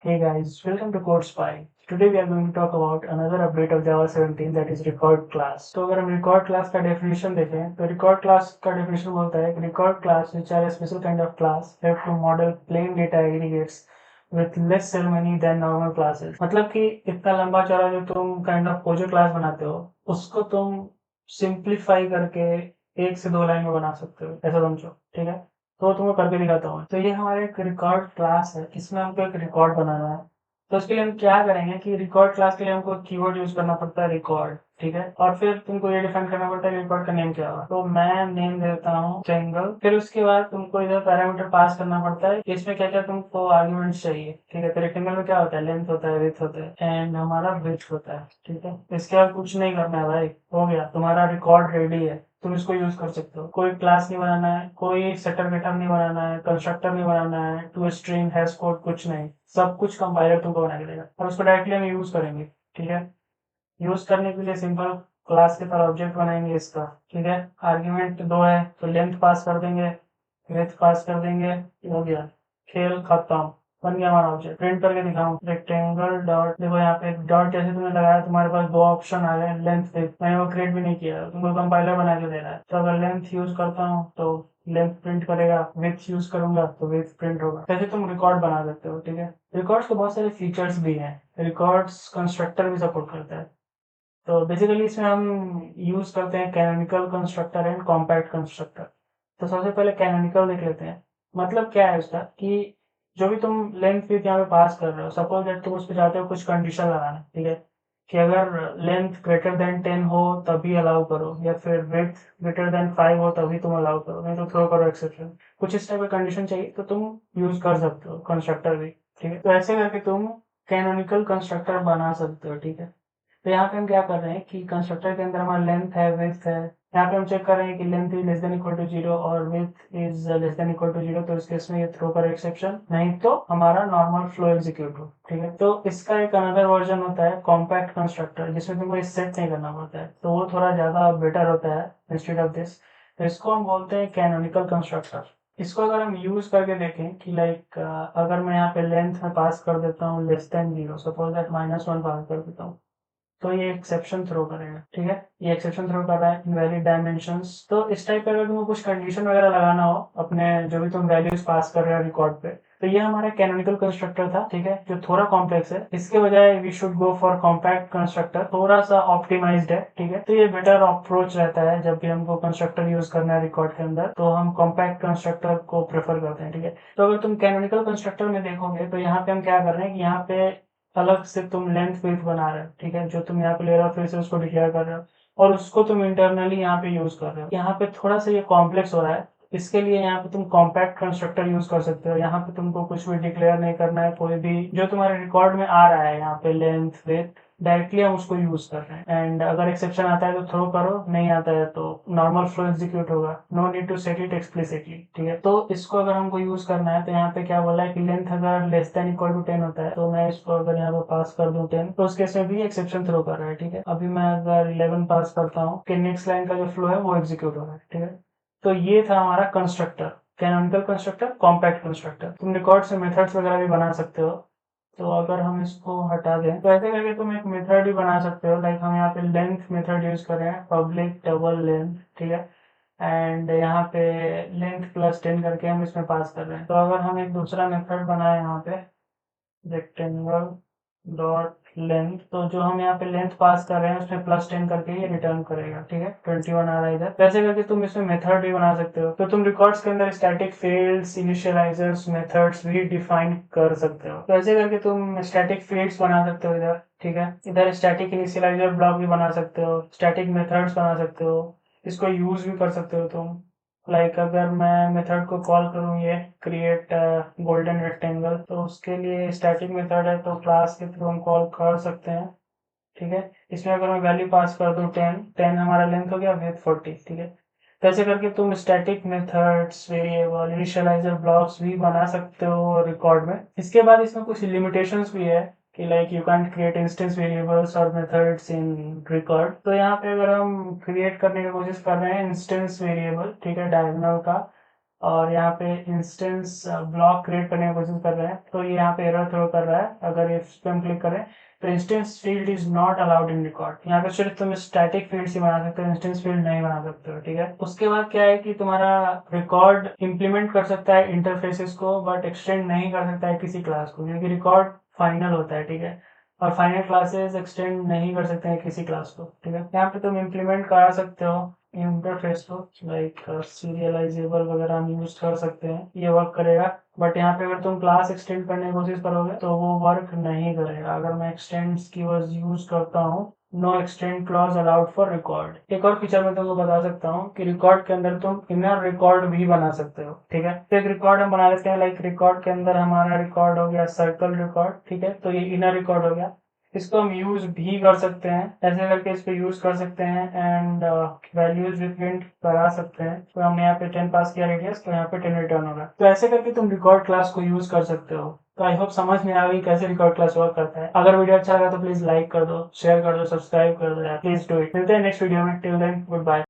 Hey guys, welcome to Code Spy. Today we are going to talk about another update of Java 17 that is record class. तो अगर हम record class का definition देखें तो record class का definition बोलता है कि record class which are a special kind of class have to model plain data aggregates with less ceremony than normal classes. मतलब कि इतना लंबा चौड़ा जो तुम kind of कोजो class बनाते हो उसको तुम simplify करके एक से दो लाइन में बना सकते हो, ऐसा समझो, ठीक है। तो तुमको करके दिखाता हूँ। तो ये हमारा एक रिकॉर्ड क्लास है, इसमें हमको एक रिकॉर्ड बनाना है। तो उसके लिए हम क्या करेंगे कि रिकॉर्ड क्लास के लिए हमको कीवर्ड यूज करना पड़ता है रिकॉर्ड, ठीक है। और फिर तुमको ये डिफाइन करना पड़ता है रिकॉर्ड का नेम क्या होगा। तो मैं नेम देता हूँ ट्रायंगल। फिर उसके बाद तुमको इधर पैरामीटर पास करना पड़ता है, इसमें क्या क्या तुमको आर्ग्यूमेंट्स चाहिए, ठीक है। तो रेक्टेंगल में क्या होता है, लेंथ होता है, विड्थ होता है एंड हमारा विड्थ होता है, ठीक है। इसके बाद कुछ नहीं करना है भाई, हो गया, तुम्हारा रिकॉर्ड रेडी है। तुम इसको यूज कर सकते हो। कोई क्लास नहीं बनाना है, कोई सेटर गेटर नहीं बनाना है, कंस्ट्रक्टर नहीं बनाना है, टू स्ट्रिंग हैश कोड कुछ नहीं, सब कुछ कंपाइलर तुमको बना के देगा और उसको डायरेक्टली हम यूज करेंगे, ठीक है। यूज करने के लिए सिंपल क्लास के तरह ऑब्जेक्ट बनाएंगे इसका, ठीक है। आर्ग्यूमेंट दो है तो लेंथ पास कर देंगे, विड्थ पास कर देंगे, हो गया, खेल खत्म, बन गया हमारा ऑब्जेक्ट। प्रिंट करके दिखाऊं, रेक्टेंगल डॉट, देखो यहाँ पे डॉट जैसे तुमने लगाया तुम्हारे पास दो ऑप्शन आ गए, लेंथ विड्थ। मैंने वो क्रिएट भी नहीं किया, तुमको कंपाइलर बना के दे रहा है। तो अगर लेंथ यूज करता हूँ तो लेंथ प्रिंट करेगा, विड्थ यूज करूंगा तो विड्थ प्रिंट होगा। जैसे तुम रिकॉर्ड बना सकते हो, ठीक है। रिकॉर्ड्स को बहुत सारे फीचर्स भी हैं, रिकॉर्ड्स कंस्ट्रक्टर भी सपोर्ट करता है। तो बेसिकली इसमें हम यूज करते हैं canonical constructor and compact constructor. तो सबसे पहले कैनोनिकल देख लेते हैं। मतलब क्या है उसका कि जो भी तुम लेंथ विड्थ यहाँ पे पास कर रहे हो, सपोज दैट तुम उस पर चाहते हो कुछ कंडीशन लगाना, ठीक है, कि अगर लेंथ ग्रेटर देन 10 हो तभी अलाउ करो, या फिर विड्थ ग्रेटर देन 5 हो तभी तुम अलाउ करो, नहीं तो थ्रो करो एक्सेप्शन। कुछ इस टाइप का कंडीशन चाहिए तो तुम यूज कर सकते हो कंस्ट्रक्टर भी, ठीक है। तो ऐसे करके तुम कैनोनिकल कंस्ट्रक्टर बना सकते हो, ठीक है। तो यहाँ पे हम क्या कर रहे हैं कि कंस्ट्रक्टर के अंदर हमारा लेंथ है, विड्थ है। यहाँ पे हम चेक कर रहे हैं कि length is less than equal to 0 और width is less than equal to 0। तो इस केस में ये थ्रो कर एक्सेप्शन, नहीं तो हमारा नॉर्मल फ्लो एग्जीक्यूट हो, ठीक है। तो इसका एक अनदर वर्जन होता है कॉम्पैक्ट कंस्ट्रक्टर, जिसमें तुमको इस सेट नहीं करना पड़ता है, तो वो थोड़ा ज्यादा बेटर होता है इंस्टेड ऑफ दिस। तो इसको हम बोलते हैं कैनोनिकल कंस्ट्रक्टर। इसको अगर हम यूज करके देखें कि लाइक अगर मैं यहाँ पे लेंथ में पास कर देता हूँ लेस देन 0, सपोज दैट -1 पास कर देता हूँ, तो ये एक्सेप्शन थ्रो करेगा, ठीक है। ये एक्सेप्शन थ्रो कर रहा है इनवैलिड डायमेंशंस। तो इस टाइप का अगर तुमको कुछ कंडीशन वगैरह लगाना हो अपने जो भी तुम वैल्यूज पास कर रहे हो रिकॉर्ड पे, तो ये हमारा कैनोनिकल कंस्ट्रक्टर था, ठीक है, जो थोड़ा कॉम्प्लेक्स है। इसके बजाय we should go for compact constructor, थोड़ा सा ऑप्टिमाइज्ड है, ठीक है। तो ये बेटर अप्रोच रहता है जब भी हमको कंस्ट्रक्टर यूज करना है रिकॉर्ड के अंदर, तो हम कॉम्पैक्ट कंस्ट्रक्टर को प्रेफर करते हैं, ठीक है। तो अगर तुम कैनोनिकल कंस्ट्रक्टर में देखोगे तो यहाँ पे हम क्या कर रहे हैं कि यहाँ पे अलग से तुम लेंथ विड्थ बना रहे हो, ठीक है, जो तुम यहाँ पे ले रहे हो फिर से उसको डिक्लेयर कर रहे हो और उसको तुम इंटरनली यहाँ पे यूज कर रहे हो। यहाँ पे थोड़ा सा ये कॉम्प्लेक्स हो रहा है, इसके लिए यहाँ पे तुम कॉम्पैक्ट कंस्ट्रक्टर यूज कर सकते हो। यहाँ पे तुमको कुछ भी डिक्लेयर नहीं करना है, कोई भी जो तुम्हारे रिकॉर्ड में आ रहा है यहाँ पे लेंथ विड्थ, डायरेक्टली हम उसको यूज कर रहे हैं। एंड अगर एक्सेप्शन आता है तो थ्रो करो, नहीं आता है तो नॉर्मल फ्लो एग्जीक्यूट होगा, no need to set it explicitly, ठीक है। तो इसको अगर हमको यूज करना है तो यहाँ पे क्या बोला है कि लेंथ अगर लेस देन इक्वल टू 10 होता है, तो मैं इसको अगर यहाँ पे पास कर दूं 10, तो उस केस में भी एक्सेप्शन थ्रो कर रहा है, ठीक है। अभी मैं अगर 11 पास करता हूँ कि नेक्स्ट लाइन का जो फ्लो है वो एग्जीक्यूट हो रहा है, ठीक है। तो ये था हमारा constructor, canonical constructor, compact constructor. तुम रिकॉर्ड से मेथड्स वगैरह भी बना सकते हो। तो अगर हम इसको हटा दें तो ऐसे करके तुम एक मेथड भी बना सकते हो। लाइक हम यहाँ पे लेंथ मेथड यूज कर रहे हैं, पब्लिक डबल लेंथ, ठीक है। एंड यहाँ पे लेंथ प्लस 10 करके हम इसमें पास कर रहे हैं। तो अगर हम एक दूसरा मेथड बनाए यहाँ पे रेक्टेंगल डॉट लेंथ, तो जो हम यहाँ पे लेंथ पास कर रहे हैं उसमें +10 करके ये रिटर्न करेगा, ठीक है। 21 आ रहा है इधर। वैसे करके तुम इसमें मेथड भी बना सकते हो। तो तुम रिकॉर्ड्स के अंदर स्टैटिक फील्ड्स, इनिशियलाइजर्स, मेथड्स भी डिफाइन कर सकते हो। तो ऐसे करके तुम स्टैटिक फील्ड्स बना सकते हो इधर, ठीक है। इधर स्टैटिक इनिशियलाइजर ब्लॉक भी बना सकते हो, स्टैटिक मेथड्स बना सकते हो, इसको यूज भी कर सकते हो तुम। लाइक अगर मैं मेथड को कॉल करूँ ये क्रिएट गोल्डन रेक्टेंगल, तो उसके लिए स्टैटिक मेथड है तो क्लास के थ्रू हम कॉल कर सकते हैं, ठीक है। इसमें अगर मैं वैल्यू पास कर दूं 10 हमारा लेंथ हो गया, विड्थ 40, ठीक है। तो ऐसे करके तुम static methods, variable, initialiser blocks भी बना सकते हो रिकॉर्ड में। इसके बाद इसमें कुछ लिमिटेशंस भी है कि like you can create instance variables और मेथड्स इन रिकॉर्ड। तो यहाँ पे अगर हम क्रिएट करने की कोशिश कर रहे हैं इंस्टेंस वेरिएबल, ठीक है, डायगोनल का, और यहाँ पे इंस्टेंस ब्लॉक क्रिएट करने की कोशिश कर रहे हैं, तो ये यहाँ पे एरर थ्रो कर रहा है। अगर इस पे हम क्लिक करें तो instance field is not allowed in record. यहाँ पे सिर्फ तुम स्टैटिक फील्ड ही बना सकते हो, इंस्टेंस फील्ड नहीं बना सकते हो, ठीक है। उसके बाद क्या है कि तुम्हारा रिकॉर्ड इंप्लीमेंट कर सकता है इंटरफेसेस को, बट एक्सटेंड नहीं कर सकता है किसी क्लास को, क्योंकि रिकॉर्ड फाइनल होता है, ठीक है। और फाइनल क्लासेस एक्सटेंड नहीं कर सकते हैं किसी क्लास को, ठीक है। यहाँ पे तुम इम्प्लीमेंट करा सकते हो इंटरफेस को, लाइक सीरियलाइजेबल वगैरह हम यूज कर सकते हैं, ये वर्क करेगा। बट यहाँ पे अगर तुम क्लास एक्सटेंड करने की कोशिश करोगे तो वो वर्क नहीं करेगा। अगर मैं एक्सटेंड्स की वर्ड यूज करता हूँ, no extend clause allowed for record. एक और फीचर मैं तुमको बता सकता हूँ कि रिकॉर्ड के अंदर तुम इनर रिकॉर्ड भी बना सकते हो, ठीक है। तो एक रिकॉर्ड हम बना लेते हैं, लाइक रिकॉर्ड के अंदर हमारा रिकॉर्ड हो गया सर्कल रिकॉर्ड, ठीक है। तो ये इनर रिकॉर्ड हो गया, इसको हम यूज भी कर सकते हैं, ऐसे करके इसको यूज कर सकते हैं एंड वैल्यूज भी प्रिंट करा सकते हैं। तो हमने यहाँ पे 10 पास किया रेडियस, तो यहाँ पे 10 रिटर्न होगा। तो ऐसे करके तुम रिकॉर्ड क्लास को यूज कर सकते हो। तो आई होप समझ में आ गई कैसे रिकॉर्ड क्लास वर्क करता है। अगर वीडियो अच्छा लगा तो प्लीज लाइक कर दो, शेयर कर दो, सब्सक्राइब कर दो यार, प्लीज डू इट। मिलते हैं नेक्स्ट वीडियो में, टिल देन गुड बाय।